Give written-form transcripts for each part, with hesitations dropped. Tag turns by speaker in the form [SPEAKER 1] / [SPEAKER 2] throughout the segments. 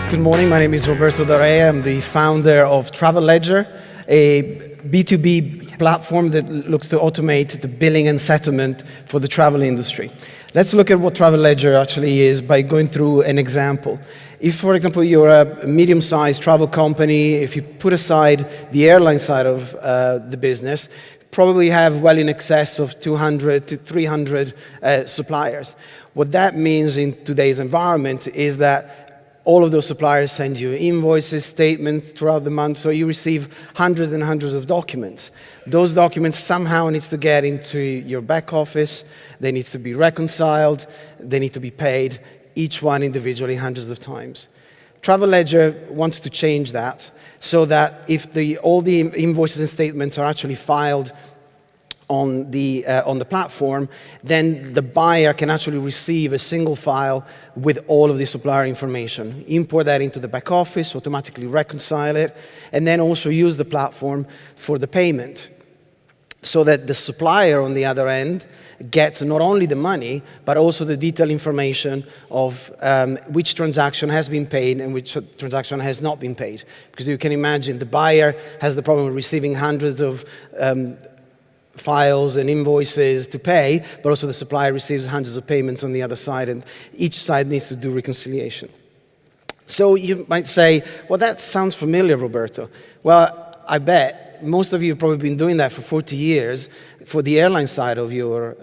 [SPEAKER 1] Good morning, my name is Roberto. I'm the founder of Travel Ledger, a B2B platform that looks to automate the billing and settlement for the travel industry. Let's look at what Travel Ledger actually is by going through an example. If, for example, you're a medium-sized travel company, if you put aside the airline side of the business, probably have well in excess of 200 to 300 suppliers. What that means in today's environment is that all of those suppliers send you invoices, statements throughout the month, so you receive hundreds and hundreds of documents. Those documents somehow need to get into your back office, they need to be reconciled, they need to be paid, each one individually hundreds of times. Travel Ledger wants to change that so that if all the invoices and statements are actually filed on the platform, then the buyer can actually receive a single file with all of the supplier information, import that into the back office, automatically reconcile it, and then also use the platform for the payment, so that the supplier on the other end gets not only the money, but also the detailed information of which transaction has been paid and which transaction has not been paid. Because you can imagine the buyer has the problem of receiving hundreds of files and invoices to pay, but also the supplier receives hundreds of payments on the other side, and each side needs to do reconciliation. So you might say, well, that sounds familiar, Roberto. Well, I bet most of you have probably been doing that for 40 years for the airline side of your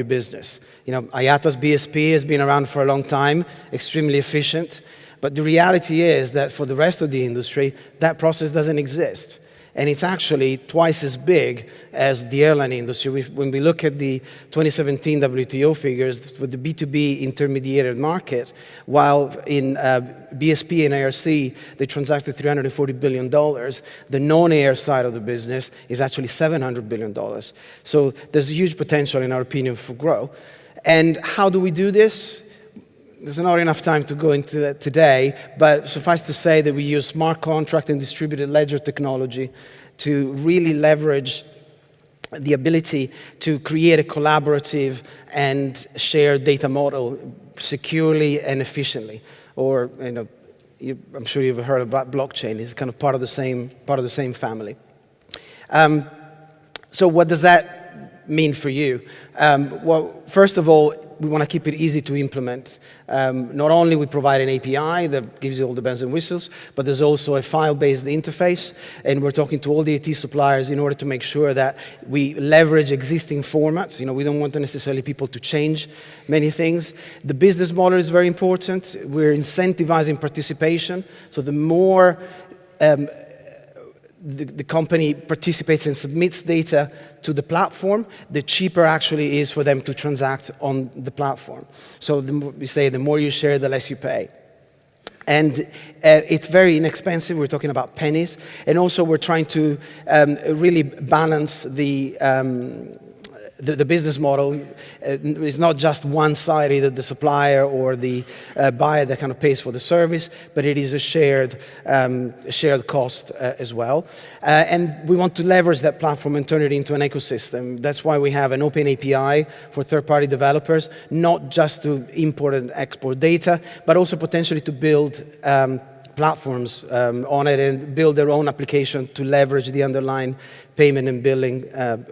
[SPEAKER 1] business. You know, IATA's BSP has been around for a long time, extremely efficient, but the reality is that for the rest of the industry, that process doesn't exist. And it's actually twice as big as the airline industry. When we look at the 2017 WTO figures for the B2B intermediated market, while in BSP and ARC, they transacted $340 billion, the non-air side of the business is actually $700 billion. So there's a huge potential, in our opinion, for growth. And how do we do this? There's not enough time to go into that today, but suffice to say that we use smart contract and distributed ledger technology to really leverage the ability to create a collaborative and shared data model securely and efficiently. Or, you know, I'm sure you've heard about blockchain. It's kind of part of the same family. So what does that mean for you? Well, first of all, we want to keep it easy to implement. Not only we provide an API that gives you all the bells and whistles, but there's also a file-based interface, and we're talking to all the IT suppliers in order to make sure that we leverage existing formats. You know, we don't want necessarily people to change many things. The business model is very important. We're incentivizing participation, so the more the company participates and submits data to the platform, the cheaper actually is for them to transact on the platform. So we say the more you share, the less you pay. And it's very inexpensive. We're talking about pennies. And also we're trying to really balance the business model. Is not just one side, either the supplier or the buyer that kind of pays for the service, but it is a shared cost as well. And we want to leverage that platform and turn it into an ecosystem. That's why we have an open API for third-party developers, not just to import and export data, but also potentially to build platforms on it and build their own application to leverage the underlying payment and billing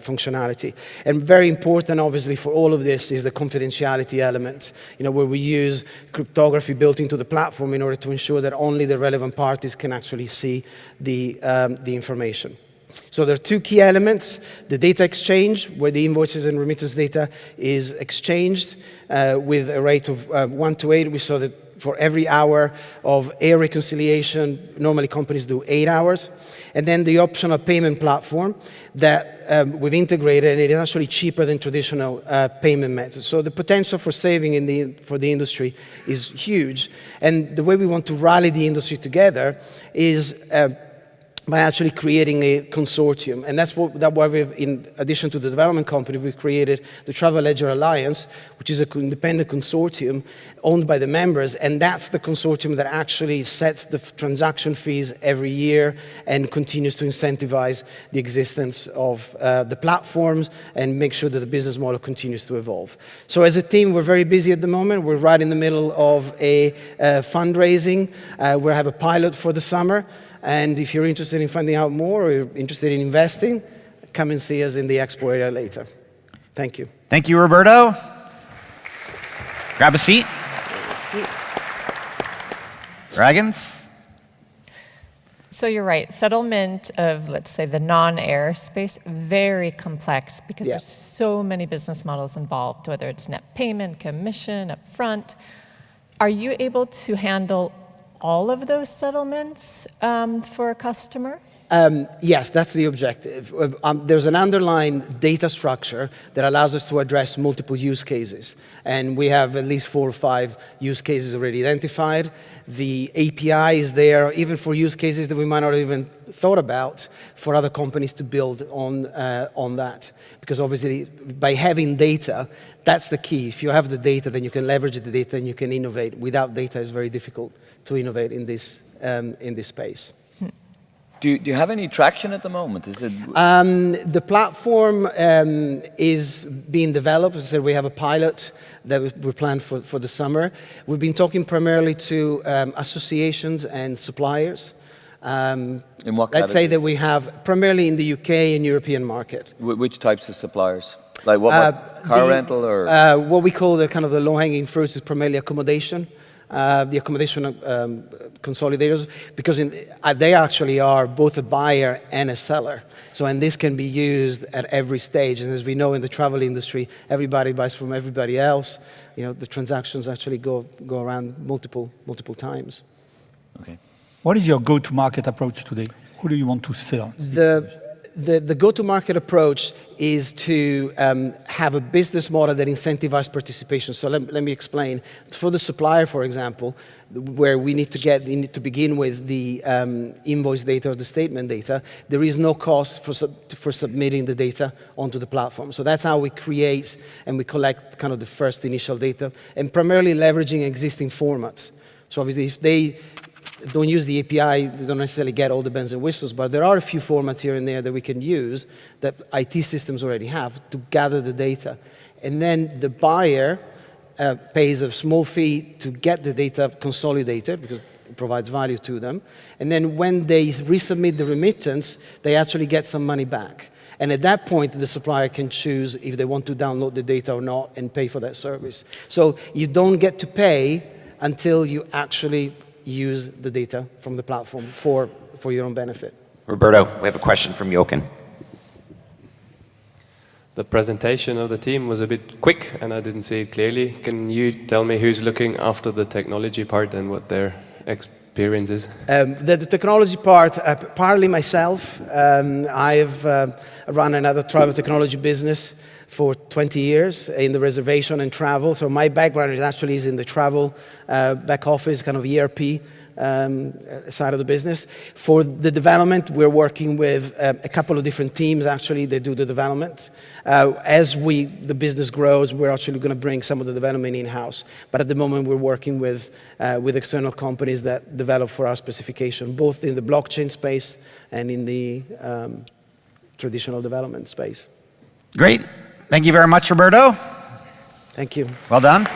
[SPEAKER 1] functionality. And very important, obviously, for all of this is the confidentiality element, you know, where we use cryptography built into the platform in order to ensure that only the relevant parties can actually see the information. So there are two key elements: the data exchange, where the invoices and remittance data is exchanged with a rate of 1 to 8. We saw that for every hour of air reconciliation, normally companies do 8 hours. And then the optional payment platform that we've integrated, and it is actually cheaper than traditional payment methods. So the potential for saving for the industry is huge. And the way we want to rally the industry together is by actually creating a consortium. And that's why we've, in addition to the development company, we've created the Travel Ledger Alliance, which is an independent consortium owned by the members. And that's the consortium that actually sets the transaction fees every year and continues to incentivize the existence of the platforms and make sure that the business model continues to evolve. So as a team, we're very busy at the moment. We're right in the middle of a fundraising. We have a pilot for the summer. And if you're interested in finding out more or you're interested in investing, come and see us in the expo area later. Thank you.
[SPEAKER 2] Thank you, Roberto. Grab a seat. Dragons?
[SPEAKER 3] So you're right. Settlement of, let's say, the non-air space, very complex because there's so many business models involved, whether it's net payment, commission, upfront. Are you able to handle all of those settlements for a customer?
[SPEAKER 1] Yes, that's the objective. There's an underlying data structure that allows us to address multiple use cases. And we have at least 4 or 5 use cases already identified. The API is there, even for use cases that we might not have even thought about, for other companies to build on that. Because obviously, by having data, that's the key. If you have the data, then you can leverage the data and you can innovate. Without data, it's very difficult to innovate in this space.
[SPEAKER 4] Do you have any traction at the moment? Is it...
[SPEAKER 1] The platform is being developed. As I said, we have a pilot that we planned for the summer. We've been talking primarily to associations and suppliers.
[SPEAKER 4] In what
[SPEAKER 1] Let's say that we have primarily in the UK and European market.
[SPEAKER 4] Which types of suppliers? Like what car rental or?
[SPEAKER 1] What we call the kind of the low-hanging fruits is primarily accommodation. The accommodation consolidators, because they actually are both a buyer and a seller. So, and this can be used at every stage. And as we know in the travel industry, everybody buys from everybody else. You know, the transactions actually go around multiple times.
[SPEAKER 4] Okay.
[SPEAKER 5] What is your go-to-market approach today? Who do you want to sell?
[SPEAKER 1] The go-to-market approach is to have a business model that incentivizes participation. So let me explain. For the supplier, for example, where we need to begin with the invoice data or the statement data, there is no cost for submitting the data onto the platform. So that's how we create and we collect kind of the first initial data, and primarily leveraging existing formats. So obviously, if they don't use the API, they don't necessarily get all the bells and whistles, but there are a few formats here and there that we can use that IT systems already have to gather the data. And then the buyer pays a small fee to get the data consolidated because it provides value to them. And then when they resubmit the remittance, they actually get some money back. And at that point, the supplier can choose if they want to download the data or not and pay for that service. So you don't get to pay until you actually use the data from the platform for your own benefit.
[SPEAKER 6] Roberto, we have a question from Jochen.
[SPEAKER 7] The presentation of the team was a bit quick and I didn't see it clearly. Can you tell me who's looking after the technology part and what their experience is?
[SPEAKER 1] The technology part, partly myself. I've run another travel technology business for 20 years in the reservation and travel. So my background is in the travel back office, kind of ERP side of the business. For the development, we're working with a couple of different teams, actually, that do the development. As the business grows, we're actually going to bring some of the development in-house. But at the moment, we're working with external companies that develop for our specification, both in the blockchain space and in the traditional development space.
[SPEAKER 2] Great. Thank you very much, Roberto.
[SPEAKER 1] Thank you.
[SPEAKER 2] Well done.